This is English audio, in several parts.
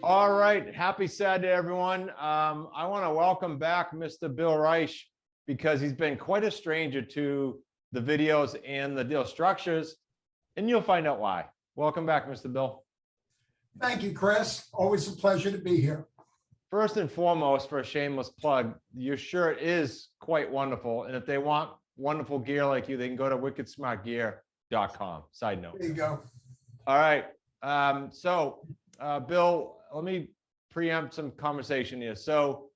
All right. Happy Saturday, everyone. I want to welcome back Mr. Bill Reich because he's been quite a stranger to the videos and the deal structures, and you'll find out why. Welcome back, Mr. Bill. Thank you, Chris. Always a pleasure to be here. First and foremost, for a shameless plug, your shirt is quite wonderful. And if they want wonderful gear like you, they can go to wickedsmartgear.com. Side note. There you go. All right. Bill, let me preempt some conversation here. So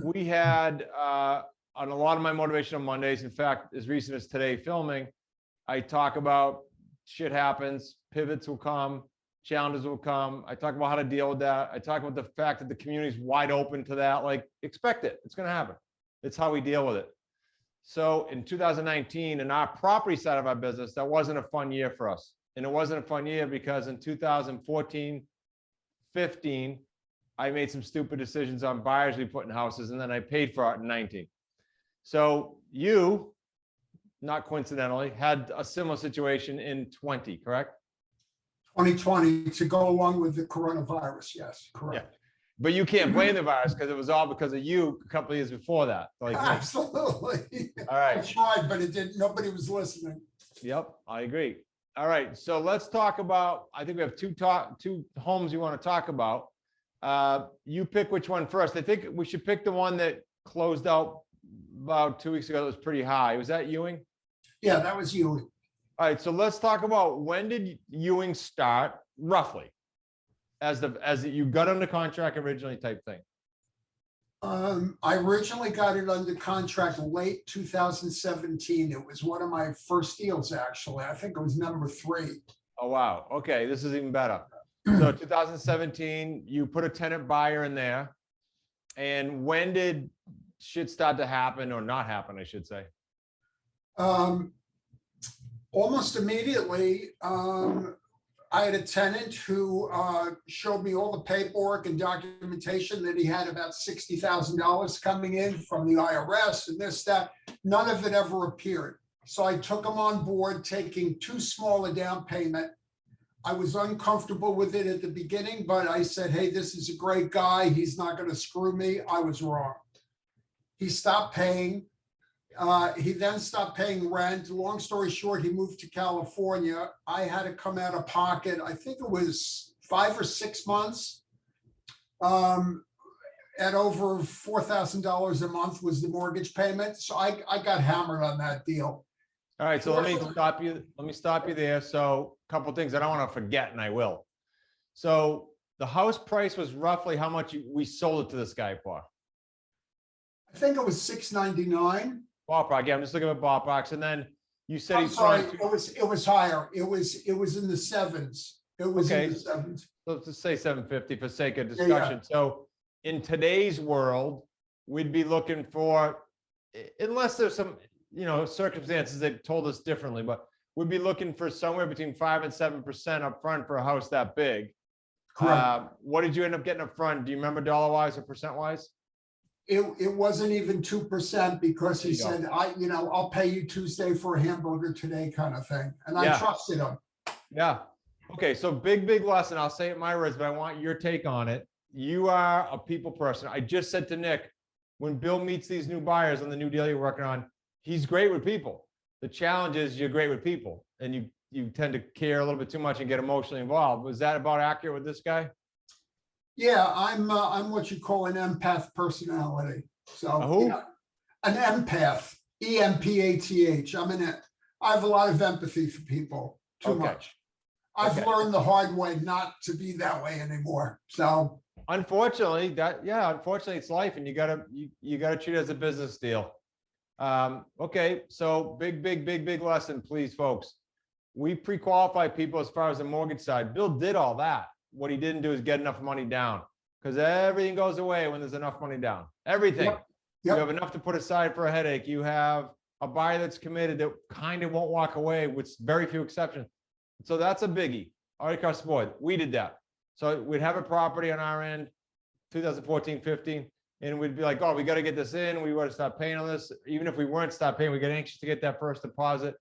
we had on a lot of my motivational Mondays, in fact, as recent as today filming, I talk about shit happens, pivots will come, challenges will come. I talk about how to deal with that. I talk about the fact that the community is wide open to that. Like, expect it. It's going to happen. It's how we deal with it. So in 2019, in our property side of our business, that wasn't a fun year for us. And it wasn't a fun year because in 2014, 15, I made some stupid decisions on buyers we put in houses, and then I paid for it in 19. So you, not coincidentally, had a similar situation in 20, correct? 2020 to go along with the coronavirus. Yes, correct. Yeah. But you can't blame the virus because it was all because of you a couple of years before that. Like, absolutely. All right. I tried, but it didn't. Nobody was listening. Yep, I agree. All right, so let's talk about, I think we have two homes you want to talk about. You pick which one first. I think we should pick the one that closed out about 2 weeks ago. That was pretty high. Was that Ewing? Yeah, that was Ewing. All right, so let's talk about when did Ewing start, roughly, as you got under contract originally type thing. I originally got it under contract late 2017. It was one of my first deals, actually. I think it was number 3. Oh, wow. Okay, this is even better. So 2017, you put a tenant buyer in there. And when did shit start to happen, or not happen, I should say? Almost immediately. I had a tenant who showed me all the paperwork and documentation that he had about $60,000 coming in from the IRS and this, that. None of it ever appeared. So I took him on board, taking too small a down payment. I was uncomfortable with it at the beginning, but I said, hey, this is a great guy. He's not going to screw me. I was wrong. He stopped paying. He then stopped paying rent. Long story short, he moved to California. I had to come out of pocket. I think it was 5 or 6 months. At over $4,000 a month was the mortgage payment. So I got hammered on that deal. All right, so let me stop you. Let me stop you there. So a couple of things I don't want to forget, and I will. So the house price was roughly how much we sold it to this guy for? I think it was $699. Ballpark. Yeah, I'm just looking at ballparks. And then you said I'm sorry, it was higher. It was in the 7s. It was in the 7s. Let's just say 750 for sake of discussion. Yeah. So in today's world, we'd be looking for, unless there's some, circumstances that told us differently, but we'd be looking for somewhere between 5 and 7% up front for a house that big. Correct. What did you end up getting up front? Do you remember dollar-wise or percent-wise? It wasn't even 2% because he said, I'll pay you Tuesday for a hamburger today kind of thing. And I trusted him. Yeah. Okay. So big lesson. I'll say it in my words, but I want your take on it. You are a people person. I just said to Nick, when Bill meets these new buyers on the new deal you're working on, he's great with people. The challenge is you're great with people, and you tend to care a little bit too much and get emotionally involved. Was that about accurate with this guy? Yeah, I'm what you call an empath personality. So an empath, EMPATH. I have a lot of empathy for people, too much. I've learned the hard way not to be that way anymore. So unfortunately, unfortunately it's life, and you gotta treat it as a business deal. Okay, so big lesson, please, folks. We pre-qualify people as far as the mortgage side. Bill did all that. What he didn't do is get enough money down, because everything goes away when there's enough money down. Everything. Yep. You have enough to put aside for a headache. You have a buyer that's committed that kind of won't walk away, with very few exceptions. So that's a biggie. All right, across the board. We did that. So we'd have a property on our end, 2014, 15, and we'd be like, oh, we got to get this in. We want to stop paying on this. Even if we weren't stop paying, we get anxious to get that first deposit.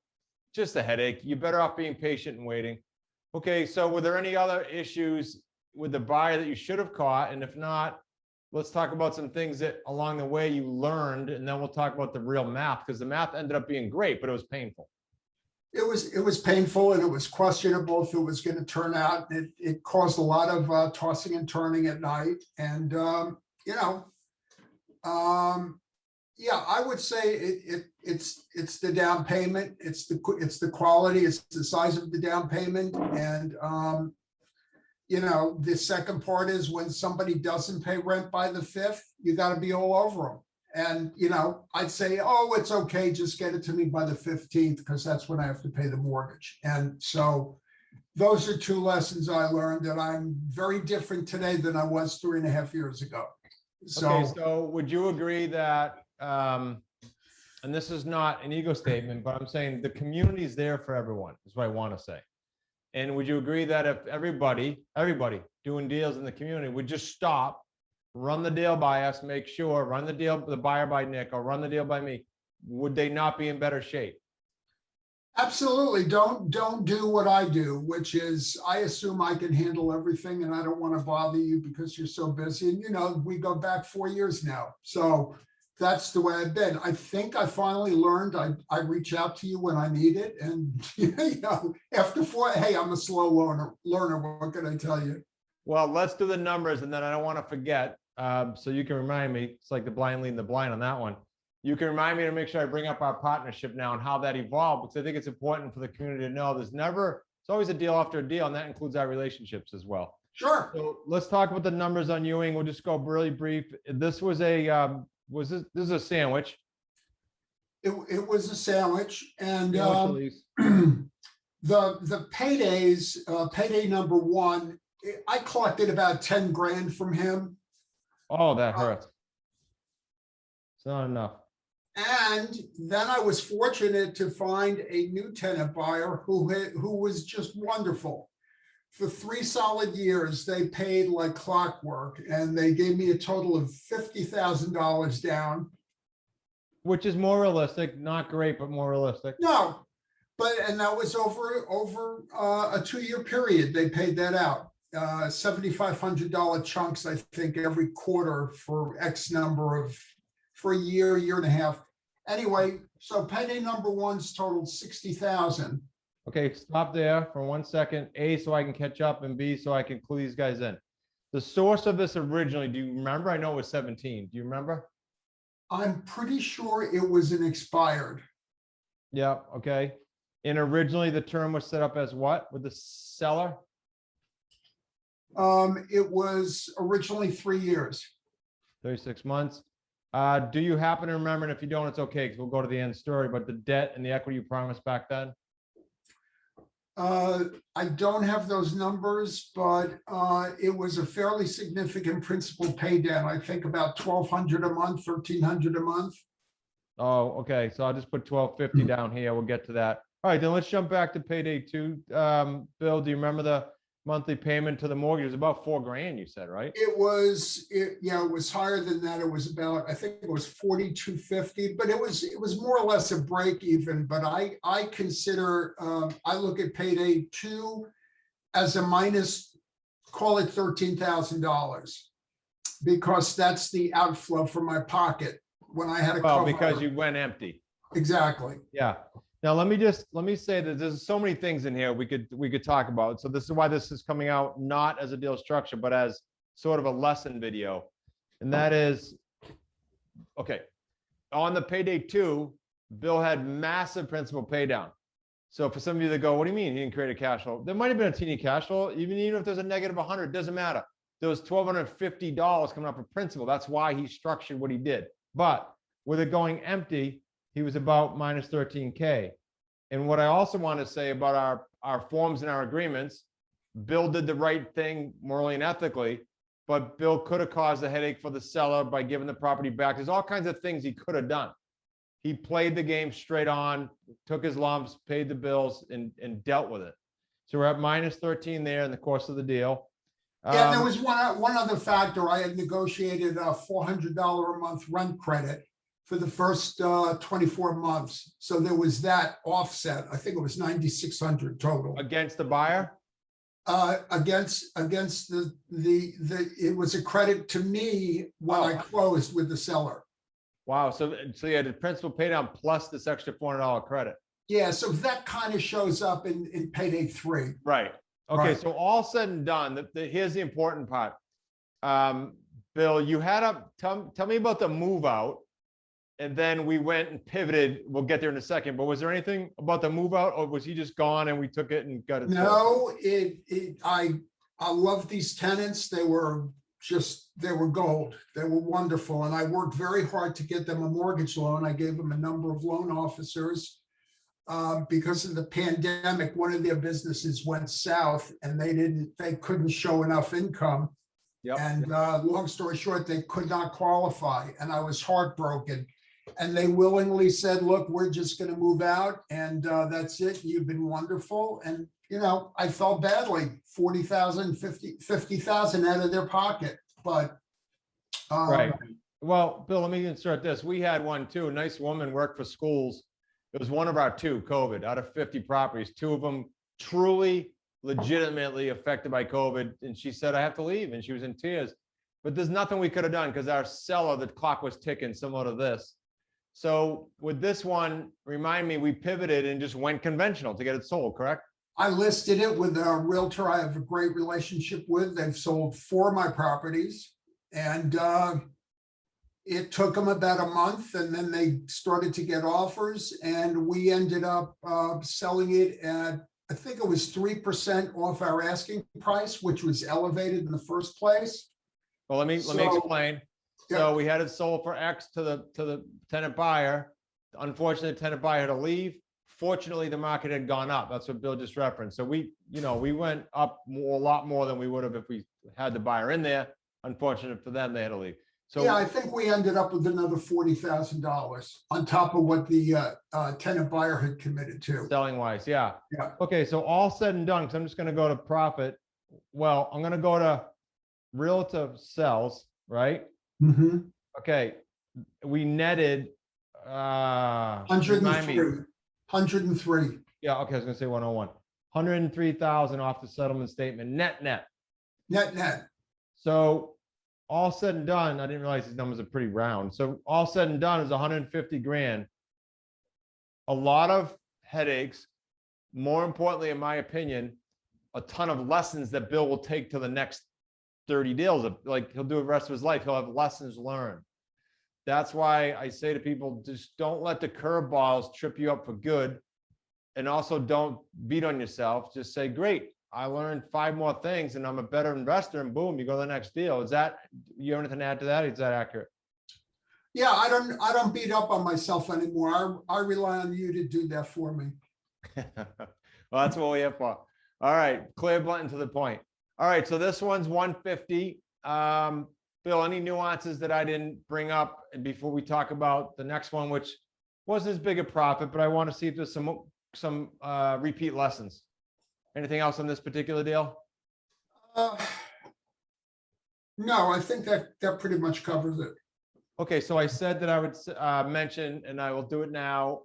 Just a headache. You're better off being patient and waiting. Okay, so were there any other issues with the buyer that you should have caught? And if not, let's talk about some things that along the way you learned, and then we'll talk about the real math, because the math ended up being great, but it was painful. It was painful and it was questionable if it was going to turn out. It caused a lot of tossing and turning at night. And, you know, yeah, I would say it's the down payment. It's the quality, it's the size of the down payment. And, you know, the second part is when somebody doesn't pay rent by the 5th, you got to be all over them. And, you know, I'd say, oh, it's okay, just get it to me by the 15th, because that's when I have to pay the mortgage. And so those are two lessons I learned, that I'm very different today than I was 3.5 years ago. Okay, so would you agree that, and this is not an ego statement, but I'm saying the community is there for everyone, is what I want to say. And would you agree that if everybody doing deals in the community would just stop, run the deal by us, make sure, run the deal, the buyer by Nick, or run the deal by me, would they not be in better shape? Absolutely. Don't do what I do, which is I assume I can handle everything and I don't want to bother you because you're so busy. And, you know, we go back 4 years now. So that's the way I've been. I think I finally learned I reach out to you when I need it. And, you know, after 4, hey, I'm a slow learner. What can I tell you? Well, let's do the numbers, and then I don't want to forget. So you can remind me, it's like the blind leading the blind on that one. You can remind me to make sure I bring up our partnership now and how that evolved, because I think it's important for the community to know it's always a deal after a deal, and that includes our relationships as well. Sure. So let's talk about the numbers on Ewing. We'll just go really brief. This was this is a sandwich. It was a sandwich, and Sandwich the paydays, payday number 1, I collected about 10 grand from him. Oh, that hurts. It's not enough. And then I was fortunate to find a new tenant buyer who was just wonderful. For 3 solid years, they paid like clockwork, and they gave me a total of $50,000 down. Which is more realistic, not great, but more realistic. No, and that was over a 2-year period. They paid that out. $7,500 chunks, I think, every quarter for X number of, for a year and a half. Anyway, so payday number 1's totaled 60,000. Okay, stop there for 1 second. A, so I can catch up, and B, so I can clue these guys in. The source of this originally, do you remember? I know it was 17. Do you remember? I'm pretty sure it was an expired. Yeah, okay. And originally the term was set up as what with the seller? It was originally 3 years. 36 months. Do you happen to remember, and if you don't, it's okay, because we'll go to the end story, but the debt and the equity you promised back then? I don't have those numbers, but it was a fairly significant principal pay down. I think about $1,200 a month, $1,300 a month. Oh, okay. So I'll just put 1250 down here. We'll get to that. All right, then let's jump back to payday 2. Bill, do you remember the monthly payment to the mortgage? It was about $4 grand, you said, right? It was higher than that. It was about, I think it was 4,250, but it was more or less a break even. But I consider, I look at payday 2 as a minus, call it $13,000, because that's the outflow from my pocket when I had a Well, because you went empty. Exactly. Yeah. Now let me say that there's so many things in here we could talk about. So this is why this is coming out not as a deal structure, but as sort of a lesson video. And that is, okay, on the payday 2, Bill had massive principal pay down. So for some of you that go, what do you mean he didn't create a cash flow? There might have been a teeny cash flow, even if there's a negative 100, doesn't matter. There was $1,250 coming up for principal. That's why he structured what he did. But with it going empty, he was about minus 13K. And what I also want to say about our forms and our agreements, Bill did the right thing morally and ethically, but Bill could have caused a headache for the seller by giving the property back. There's all kinds of things he could have done. He played the game straight on, took his lumps, paid the bills, and dealt with it. So we're at minus 13 there in the course of the deal. Yeah, there was one other factor. I had negotiated a $400 a month rent credit for the first 24 months. So there was that offset. I think it was $9,600 total. Against the buyer? Against it was a credit to me when I closed with the seller. Wow. So you had the principal pay down plus this extra $400 credit. Yeah, so that kind of shows up in payday 3. Right. Okay. Right. So all said and done, here's the important part. Bill, you had tell me about the move out, and then we went and pivoted. We'll get there in a second, but was there anything about the move out, or was he just gone and we took it and got it? No, I love these tenants. They were gold. They were wonderful. And I worked very hard to get them a mortgage loan. I gave them a number of loan officers. Because of the pandemic, one of their businesses went south and they couldn't show enough income. Yep. And long story short, they could not qualify. And I was heartbroken. And they willingly said, look, we're just going to move out. And that's it. You've been wonderful. And, I felt badly, 40,000, 50,000 out of their pocket. But right. Well, Bill, let me insert this. We had one too. A nice woman worked for schools. It was one of our 2, COVID, out of 50 properties, 2 of them truly, legitimately affected by COVID. And she said, I have to leave. And she was in tears. But there's nothing we could have done because our seller, the clock was ticking, similar to this. So with this one, remind me, we pivoted and just went conventional to get it sold, correct? I listed it with a realtor I have a great relationship with. They've sold 4 of my properties. And it took them about a month, and then they started to get offers, and we ended up selling it at, I think it was 3% off our asking price, which was elevated in the first place. Well, let me explain. Yeah. So we had it sold for X to the tenant buyer. Unfortunately, the tenant buyer had to leave. Fortunately, the market had gone up. That's what Bill just referenced. So we went up a lot more than we would have if we had the buyer in there. Unfortunate for them, they had to leave. So yeah, I think we ended up with another $40,000 on top of what the tenant buyer had committed to. Selling wise, yeah. Yeah. Okay, so all said and done, because I'm just going to go to profit. Well, I'm going to go to realtor sells, right? Mm-hmm. Okay, we netted 103. Yeah, okay, I was going to say 101. 103,000 off the settlement statement, net. So all said and done, I didn't realize these numbers are pretty round. So all said and done is 150 grand. A lot of headaches. More importantly, in my opinion, a ton of lessons that Bill will take to the next 30 deals. Like he'll do the rest of his life. He'll have lessons learned. That's why I say to people, just don't let the curveballs trip you up for good. And also don't beat on yourself. Just say, great, I learned 5 more things and I'm a better investor, and boom, you go to the next deal. Is that, you have anything to add to that? Is that accurate? Yeah, I don't beat up on myself anymore. I rely on you to do that for me. Well, that's what we have for. All right, clear, blunt, and to the point. All right, so this one's 150. Bill, any nuances that I didn't bring up before we talk about the next one, which wasn't as big a profit, but I want to see if there's some repeat lessons. Anything else on this particular deal? No, I think that pretty much covers it. Okay, so I said that I would mention, and I will do it now.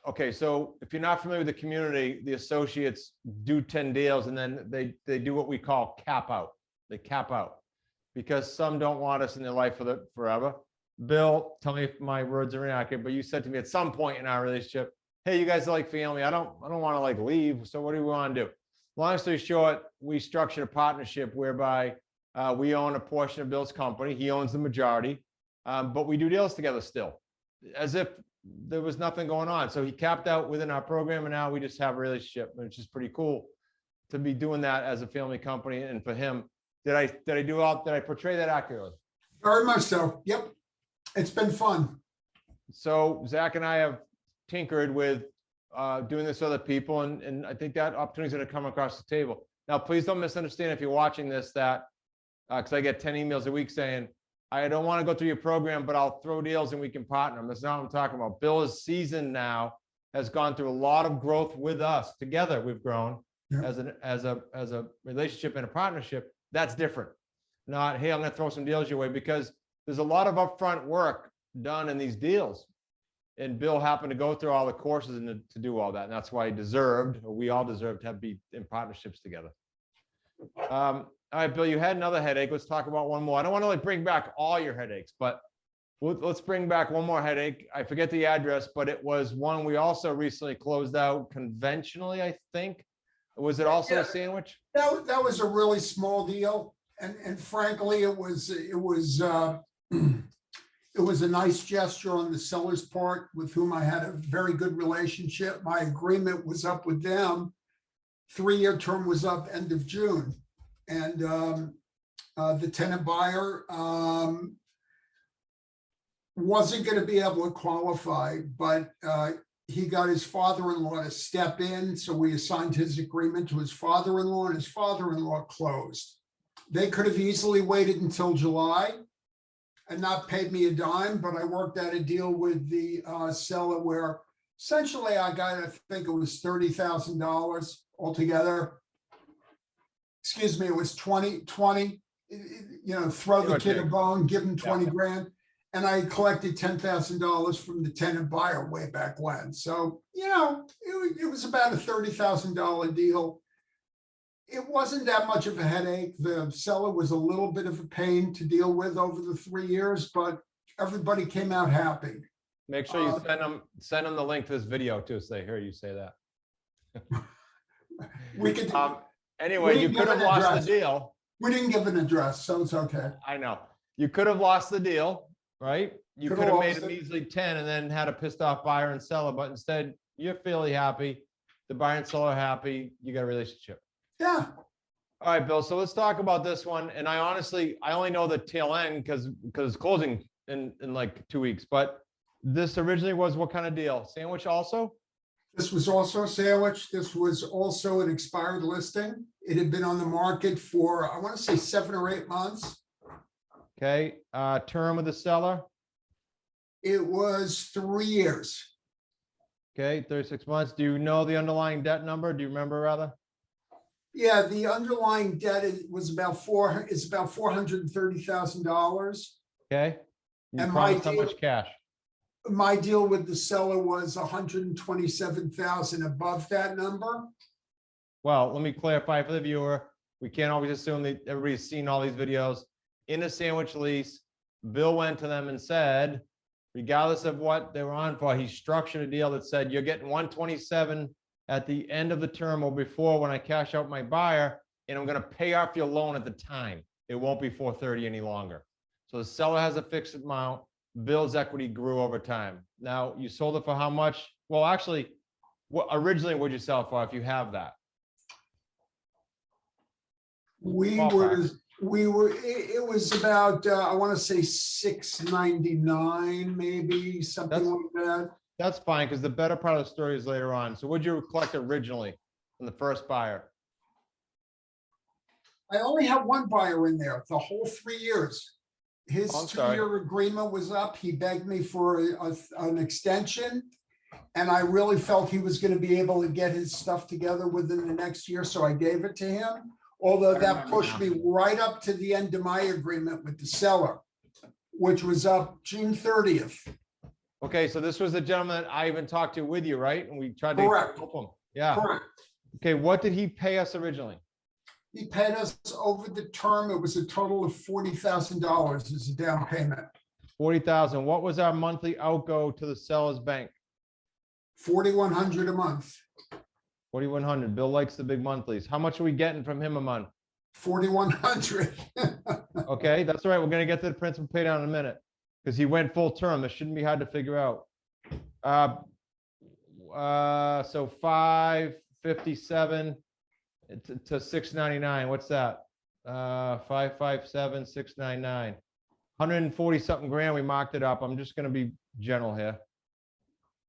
Okay, so if you're not familiar with the community, the associates do 10 deals, and then they do what we call cap out. They cap out because some don't want us in their life forever. Bill, tell me if my words are inaccurate, but you said to me at some point in our relationship, hey, you guys are like family. I don't want to like leave. So what do we want to do? Long story short, we structured a partnership whereby we own a portion of Bill's company. He owns the majority, but we do deals together still, as if there was nothing going on. So he capped out within our program, and now we just have a relationship, which is pretty cool to be doing that as a family company. And for him, did I portray that accurately? Very much so. Yep. It's been fun. So Zach and I have tinkered with doing this with other people, and I think that opportunity is going to come across the table. Now, please don't misunderstand if you're watching this, that because I get 10 emails a week saying, I don't want to go through your program, but I'll throw deals and we can partner them. That's not what I'm talking about. Bill is seasoned now, has gone through a lot of growth with us. Together, we've grown as a relationship and a partnership. That's different. Not, hey, I'm going to throw some deals your way, because there's a lot of upfront work done in these deals. and Bill happened to go through all the courses and to do all that. And that's why he deserved, or we all deserved, to be in partnerships together. All right, Bill, you had another headache. Let's talk about one more. I don't want to like bring back all your headaches, but let's bring back one more headache. I forget the address, but it was one we also recently closed out conventionally, I think. Was it also a sandwich? That was a really small deal. And frankly, it was a nice gesture on the seller's part, with whom I had a very good relationship. My agreement was up with them. 3-year term was up end of June. And the tenant buyer wasn't going to be able to qualify, but he got his father-in-law to step in. So we assigned his agreement to his father-in-law, and his father-in-law closed. They could have easily waited until July and not paid me a dime, but I worked out a deal with the seller where essentially I got, I think it was $30,000 altogether. Excuse me, it was 20, throw the kid a bone, give him 20 grand. And I collected $10,000 from the tenant buyer way back when. So, it was about a $30,000 deal. It wasn't that much of a headache. The seller was a little bit of a pain to deal with over the 3 years, but everybody came out happy. Make sure you send them the link to this video too, so they hear you say that. We could. Anyway, you could have lost the deal. We didn't give an address, so it's okay. I know. You could have lost the deal, right? You could have made a measly 10 and then had a pissed off buyer and seller, but instead you're fairly happy. The buyer and seller are happy. You got a relationship. Yeah. All right, Bill. So let's talk about this one. And I only know the tail end because it's closing in like 2 weeks. But this originally was what kind of deal? Sandwich also? This was also a sandwich. This was also an expired listing. It had been on the market for, I want to say 7 or 8 months. Okay. Term of the seller? It was 3 years. Okay. 36 months. Do you know the underlying debt number? Do you remember rather? Yeah, the underlying debt was about $430,000. Okay. You And promised how much cash? My deal with the seller was 127,000 above that number. Well, let me clarify for the viewer. We can't always assume that everybody's seen all these videos. In a sandwich lease, Bill went to them and said, regardless of what they were on for, he structured a deal that said you're getting 127 at the end of the term or before when I cash out my buyer, and I'm going to pay off your loan at the time. It won't be 430 any longer. So the seller has a fixed amount. Bill's equity grew over time. Now you sold it for how much? Well, actually, what originally would you sell it for if you have that? It was about, I want to say 699, maybe something like that. That's fine, because the better part of the story is later on. So what'd you collect originally from the first buyer? I only have one buyer in there the whole 3 years. His 2-year agreement was up. He begged me for an extension, and I really felt he was going to be able to get his stuff together within the next year, so I gave it to him. Although that pushed me right up to the end of my agreement with the seller, which was up June 30th. Okay, so this was the gentleman that I even talked to with you, right? And we tried to help him. Yeah. Correct. Okay, what did he pay us originally? He paid us over the term. It was a total of $40,000 as a down payment. 40,000. What was our monthly outgo to the seller's bank? $4,100 a month. 4,100. Bill likes the big monthlies. How much are we getting from him a month? 4,100. Okay, that's all right. We're going to get to the principal pay down in a minute because he went full term. This shouldn't be hard to figure out. So 557 to 699. What's that? 557, 699. 140 something grand. We marked it up. I'm just going to be general here.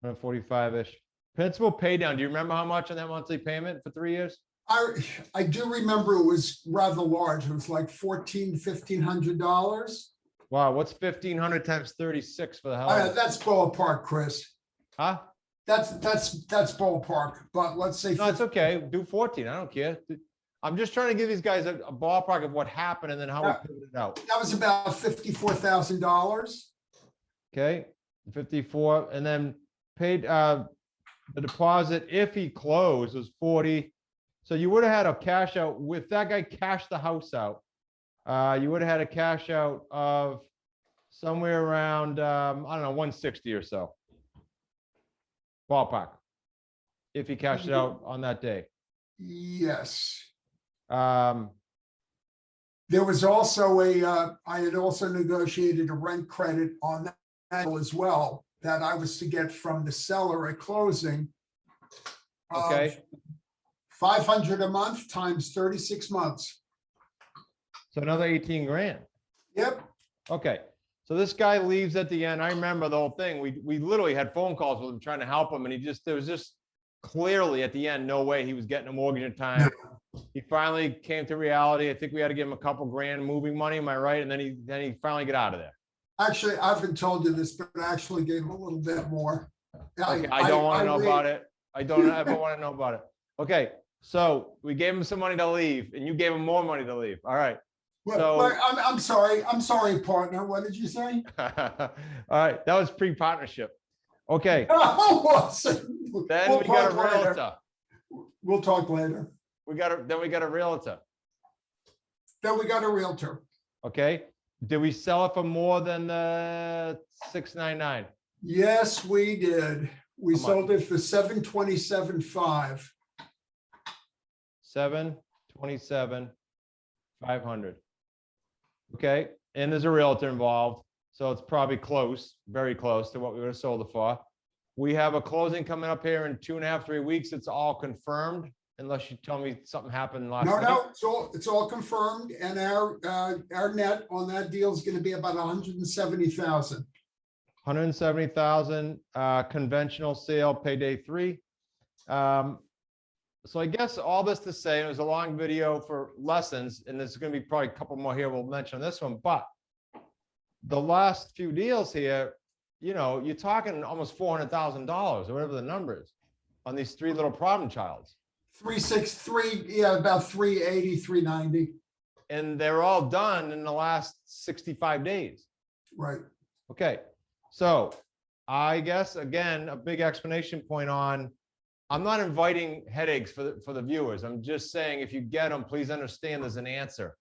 145-ish. Principal pay down. Do you remember how much on that monthly payment for 3 years? I do remember it was rather large. It was like $1,500. Wow, what's 1,500 times 36 for the hell? That's ballpark, Chris. Huh? That's ballpark. But let's say no, it's okay. Do 14. I don't care. I'm just trying to give these guys a ballpark of what happened and then how we figured it out. That was about $54,000. Okay, 54, and then paid, the deposit, if he closed, was 40. So you would have had a cash out with that guy cashed the house out. You would have had a cash out of somewhere around, I don't know, 160 or so. Ballpark. If he cashed it out on that day. Yes. Um, There was also I had also negotiated a rent credit on that as well, that I was to get from the seller at closing. Okay. 500 a month times 36 months. So another 18 grand. Yep. Okay. So this guy leaves at the end. I remember the whole thing. We literally had phone calls with him trying to help him. And there was just clearly at the end, no way he was getting a mortgage in time. He finally came to reality. I think we had to give him a couple grand moving money. Am I right? And then he finally got out of there. Actually, I haven't told you this, but I actually gave him a little bit more. Okay, I don't want to know about it. I don't ever want to know about it. Okay, so we gave him some money to leave, and you gave him more money to leave. All right. So I'm sorry, partner. What did you say? all right, that was pre-partnership. Okay. Then We'll we got a talk later. realtor. We'll talk later. Then we got a realtor. Then we got a realtor. Okay. Did we sell it for more than the 699? Yes, we did. We How much? sold it for 727.5. 727,500. Okay, and there's a realtor involved, so it's probably close, very close to what we would have sold it for. We have a closing coming up here in 2.5, 3 weeks. It's all confirmed, unless you tell me something happened last night. No, it's all confirmed, and our net on that deal is going to be about 170,000. 170,000, conventional sale, payday 3. So I guess all this to say, it was a long video for lessons, and there's going to be probably a couple more here we'll mention on this one, but the last few deals here, you know, you're talking almost $400,000 or whatever the number is on these 3 little problem childs. 363, yeah, about 380, 390. And they're all done in the last 65 days. Right. Okay. So I guess, again, a big explanation point on, I'm not inviting headaches for the viewers. I'm just saying, if you get them, please understand there's an answer.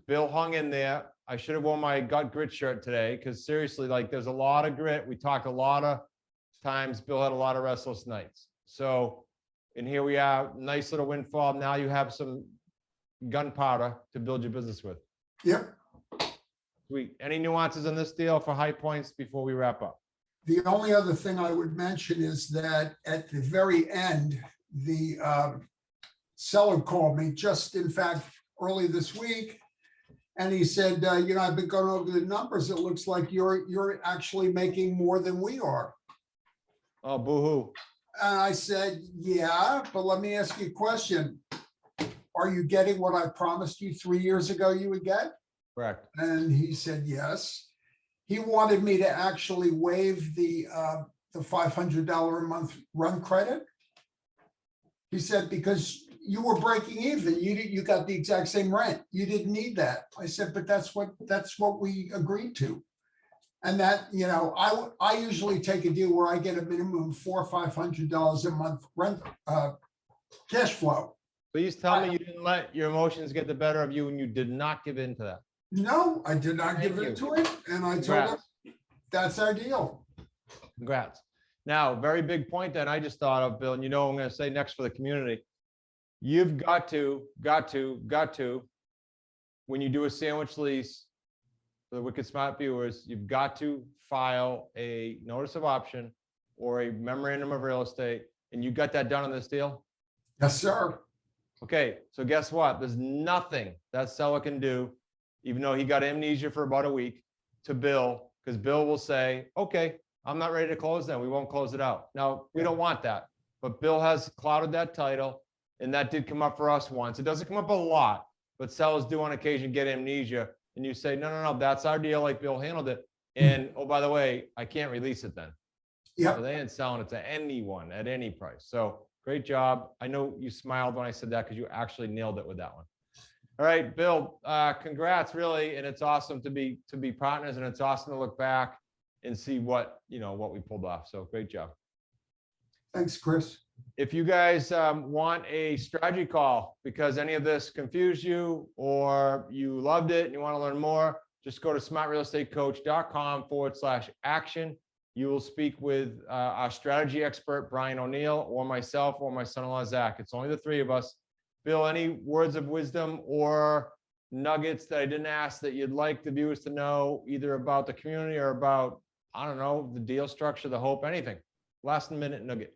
Bill hung in there. I should have worn my gut grit shirt today, because seriously, like, there's a lot of grit. We talked a lot of times. Bill had a lot of restless nights. So, and here we are, nice little windfall. Now you have some gunpowder to build your business with. Yep. Sweet. Any nuances on this deal for high points before we wrap up? The only other thing I would mention is that at the very end, the seller called me just, in fact, early this week. And he said, you know, I've been going over the numbers. It looks like you're actually making more than we are. Oh, boo-hoo. And I said, yeah, but let me ask you a question. Are you getting what I promised you 3 years ago you would get? Correct. And he said, yes. He wanted me to actually waive the $500 a month run credit. He said, because you were breaking even, you got the exact same rent. You didn't need that. I said, but that's what we agreed to. And that, you know, I usually take a deal where I get a minimum $400 or $500 a month rent cash flow. Please tell me you didn't let your emotions get the better of you and you did not give in to that. No, I did not give Thank it to him. And I told him, that's our deal. Congrats. Now, very big point that I just thought of, Bill, and you know what I'm going to say next for the community. You've got to, when you do a sandwich lease, for the Wicked Smart viewers, you've got to file a notice of option or a memorandum of real estate, and you got that done on this deal? Yes, sir. Okay, so guess what? There's nothing that seller can do, even though he got amnesia for about a week, to Bill, because Bill will say, okay, I'm not ready to close then. We won't close it out. Now, we don't want that, but Bill has clouded that title, and that did come up for us once. It doesn't come up a lot, but sellers do on occasion get amnesia, and you say, no, that's our deal, like Bill handled it. And, oh, by the way, I can't release it then. Yeah. So they ain't selling it to anyone at any price. So great job. I know you smiled when I said that because you actually nailed it with that one. All right, Bill, congrats, really. And it's awesome to be partners, and it's awesome to look back and see what we pulled off. So great job. Thanks, Chris. If you guys want a strategy call because any of this confused you or you loved it and you want to learn more, just go to smartrealestatecoach.com/action. You will speak with our strategy expert, Brian O'Neill, or myself, or my son-in-law, Zach. It's only the three of us. Bill, any words of wisdom or nuggets that I didn't ask that you'd like the viewers to know, either about the community or about, I don't know, the deal structure, the hope, anything? Last minute nugget.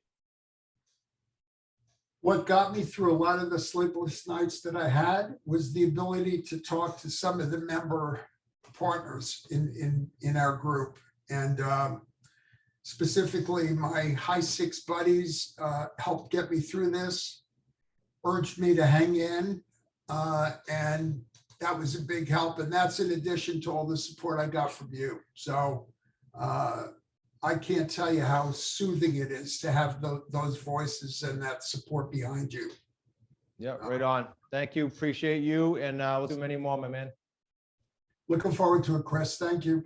What got me through a lot of the sleepless nights that I had was the ability to talk to some of the member partners in our group. And specifically, my high six buddies helped get me through this, urged me to hang in, and that was a big help. And that's in addition to all the support I got from you. So I can't tell you how soothing it is to have those voices and that support behind you. Yeah, right on. Thank you. Appreciate you. And we'll do many more, my man. Looking forward to it, Chris. Thank you.